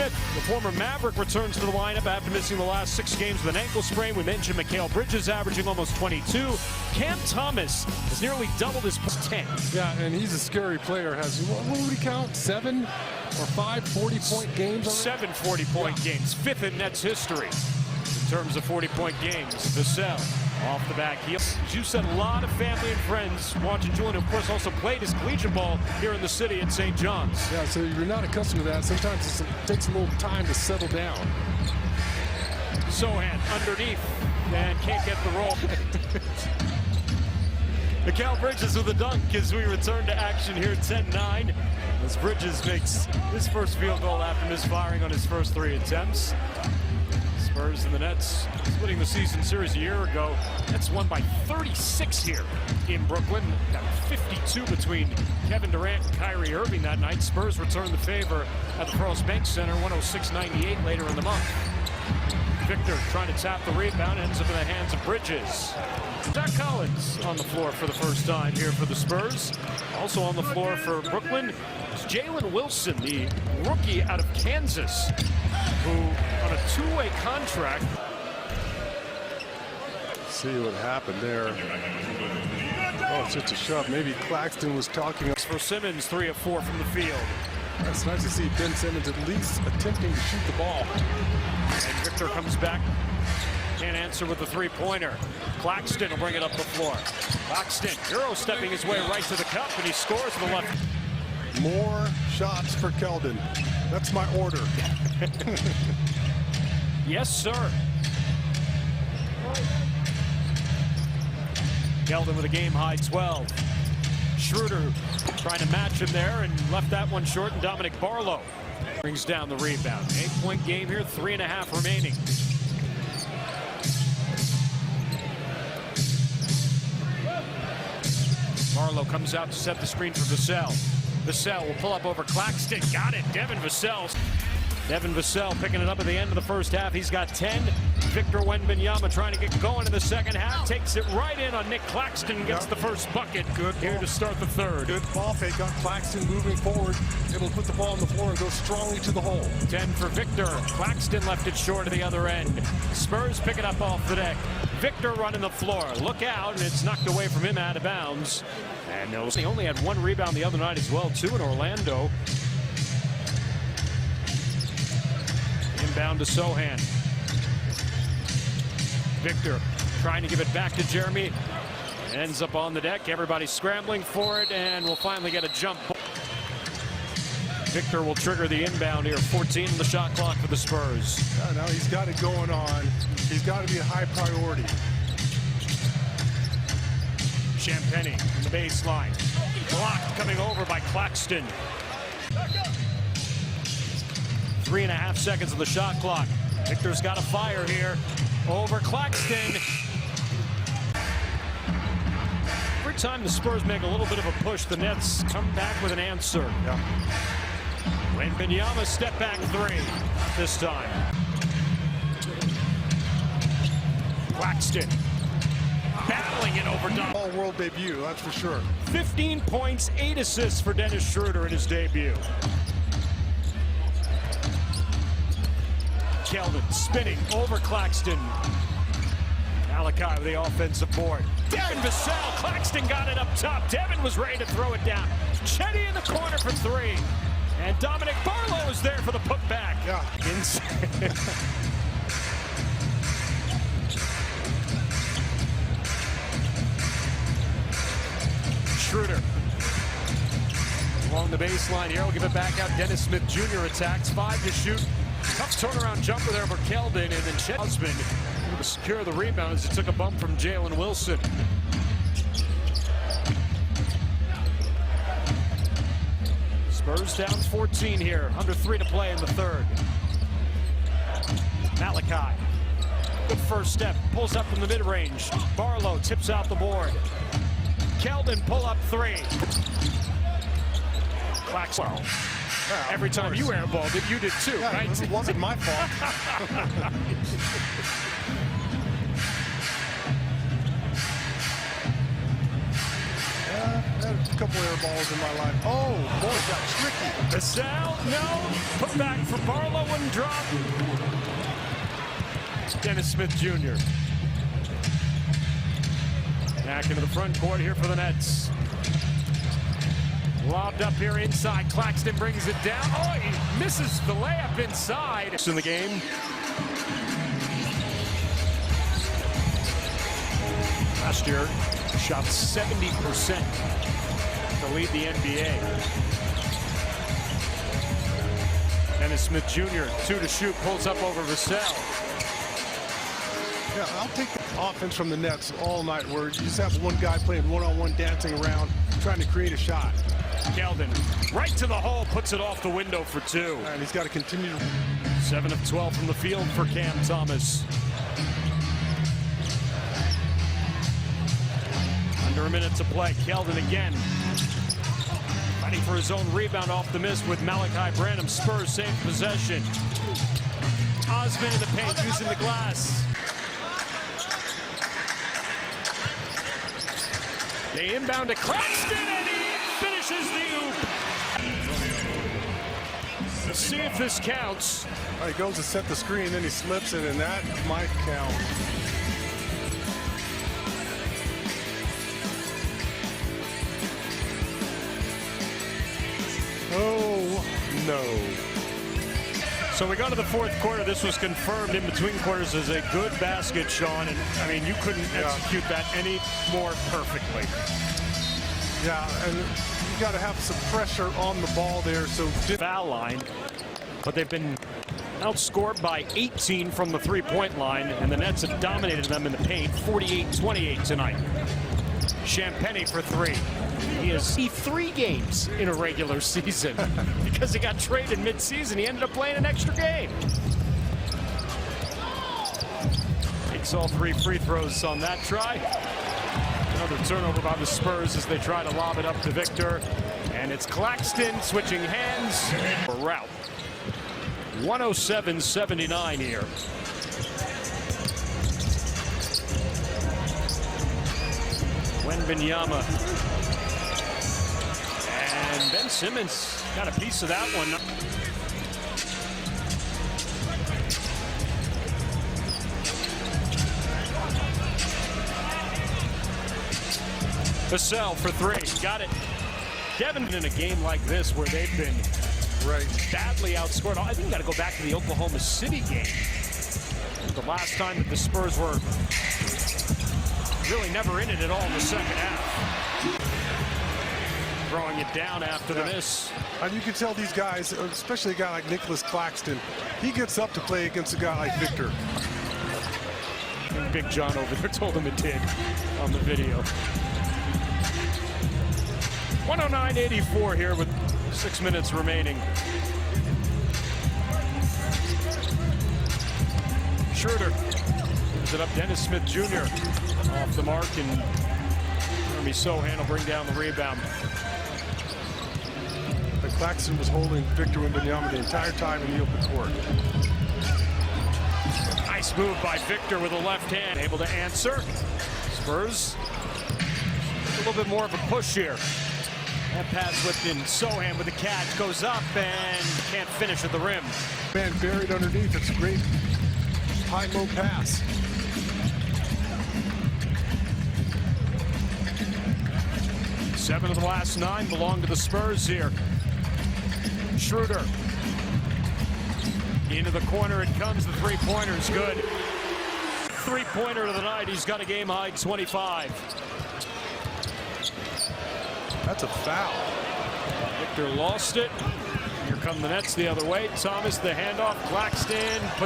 Smith, the former Maverick, returns to the lineup after missing the last 6 games with an ankle sprain. We mentioned Mikal Bridges averaging almost 22. Cam Thomas has nearly doubled his 10. Yeah, and he's a scary player. Has, what would he count? 7 or 5 40-point games? 7 40-point games, 5th in Nets history in terms of 40-point games. Vassell off the back heel. As you said, a lot of family and friends watching Julian, of course, also played his collegiate ball here in the city at St. John's. Yeah, so you're not accustomed to that. Sometimes it takes a little time to settle down. Sohan underneath and can't get the roll. Mikal Bridges with a dunk as we return to action here, 10-9. As Bridges makes his first field goal after misfiring on his first 3 attempts. Spurs and the Nets splitting the season series a year ago. Nets won by 36 here in Brooklyn. Got 52 between Kevin Durant and Kyrie Irving that night. Spurs returned the favor at the Pearls Bank Center, 106-98 later in the month. Victor trying to tap the rebound, ends up in the hands of Bridges. Zach Collins on the floor for the first time here for the Spurs. Also on the floor for Brooklyn is Jalen Wilson, the rookie out of Kansas, who on a 2-way contract. See what happened there. Oh, it's just a shove. Maybe Claxton was talking. For Simmons, 3 of 4 from the field. It's nice to see Ben Simmons at least attempting to shoot the ball. And Victor comes back. Can't answer with the 3-pointer. Claxton will bring it up the floor. Claxton, Euro stepping his way right to the cup, and he scores with the left. More shots for Keldon. That's my order. Yes, sir. Keldon with a game-high 12. Schroeder trying to match him there and left that one short, and Dominic Barlow brings down the rebound. 8-point game here, 3.5 remaining. Barlow comes out to set the screen for Vassell. Vassell will pull up over Claxton. Got it. Devin Vassell. Devin Vassell picking it up at the end of the first half. He's got 10. Victor Wembanyama trying to get going in the second half. Takes it right in on Nick Claxton. Gets the first bucket. Good here to start the third. Good ball fake. Got Claxton moving forward. Able to put the ball on the floor and go strongly to the hole. 10 for Victor. Claxton left it short at the other end. Spurs pick it up off the deck. Victor running the floor. Look out, and it's knocked away from him out of bounds. And he only had 1 rebound the other night as well, 2 in Orlando. Inbound to Sohan. Victor trying to give it back to Jeremy. Ends up on the deck. Everybody's scrambling for it, and we'll finally get a jump. Victor will trigger the inbound here. 14 on the shot clock for the Spurs. Now he's got it going on. He's got to be a high priority. Champagny in the baseline. Blocked coming over by Claxton. 3.5 seconds of the shot clock. Victor's got a fire here over Claxton. Every time the Spurs make a little bit of a push, the Nets come back with an answer. Yeah. Wembanyama step back 3 this time. Claxton battling it over Don. All-world debut, that's for sure. 15 points, 8 assists for Dennis Schroeder in his debut. Keldon spinning over Claxton. Malachi with the offensive board. Devin Vassell. Claxton got it up top. Devin was ready to throw it down. Chetty in the corner for 3. And Dominic Barlow is there for the putback. Yeah. Schroeder along the baseline here. We'll give it back out. Dennis Smith Jr. attacks. 5 to shoot. Tough turnaround jumper there for Keldon, and then Chet Husband able to secure the rebound as he took a bump from Jalen Wilson. Spurs down 14 here. Under 3 to play in the third. Malachi. Good first step. Pulls up from the mid-range. Barlow tips out the board. Keldon pull up 3. Claxton. Yeah, every time you airballed it, you did too, yeah, right? It wasn't my fault. had a couple air balls in my life. Oh, boy, it got tricky. Vassell, no. Put back for Barlow and drop. Dennis Smith Jr. Back into the front court here for the Nets. Lobbed up here inside. Claxton brings it down. Oh, he misses the layup inside. In the game. Last year, shot 70% to lead the NBA. Dennis Smith Jr., 2 to shoot, pulls up over Vassell. Yeah, I'll take the offense from the Nets all night where you just have one guy playing one-on-one, dancing around, trying to create a shot. Keldon, right to the hole, puts it off the window for 2. And he's got to continue to... 7 of 12 from the field for Cam Thomas. Under a minute to play. Keldon again. Fighting for his own rebound off the miss with Malachi Branham. Spurs save possession. Osman in the paint using the glass. They inbound to Claxton and he finishes the oop. Let's see if this counts. He goes to set the screen, then he slips it, and that might count. Oh, no. So we go to the fourth quarter. This was confirmed in between quarters as a good basket, Sean. And, I mean, you couldn't execute that any more perfectly. Yeah, and you got to have some pressure on the ball there. So foul line, but they've been outscored by 18 from the three-point line, and the Nets have dominated them in the paint, 48-28 tonight. Champagny for 3. He has 3 games in a regular season because he got traded mid-season. He ended up playing an extra game. Takes all 3 free throws on that try. Another turnover by the Spurs as they try to lob it up to Victor. And it's Claxton switching hands. A route. 107-79 here. Wembanyama. And Ben Simmons got a piece of that one. Vassell for 3. Got it. Devin in a game like this where they've been badly outscored. I think you got to go back to the Oklahoma City game. The last time that the Spurs were really never in it at all in the second half. Throwing it down after the miss. And you can tell these guys, especially a guy like Nicolas Claxton, he gets up to play against a guy like Victor. And Big John over there told him it did on the video. 109-84 here with 6 minutes remaining. Schroeder gives it up. Dennis Smith Jr. off the mark, and Jeremy Sohan will bring down the rebound. But Claxton was holding Victor Wembanyama the entire time in the open court. Nice move by Victor with the left hand. Able to answer. Spurs a little bit more of a push here. That pass whipped in. Sohan with the catch goes up and can't finish at the rim. Man buried underneath. It's a great high-low pass. Seven of the last 9 belong to the Spurs here. Schroeder. Into the corner it comes. The three-pointer's good. Three-pointer of the night. He's got a game-high 25. That's a foul. Victor lost it. Here come the Nets the other way. Thomas the handoff. Claxton puts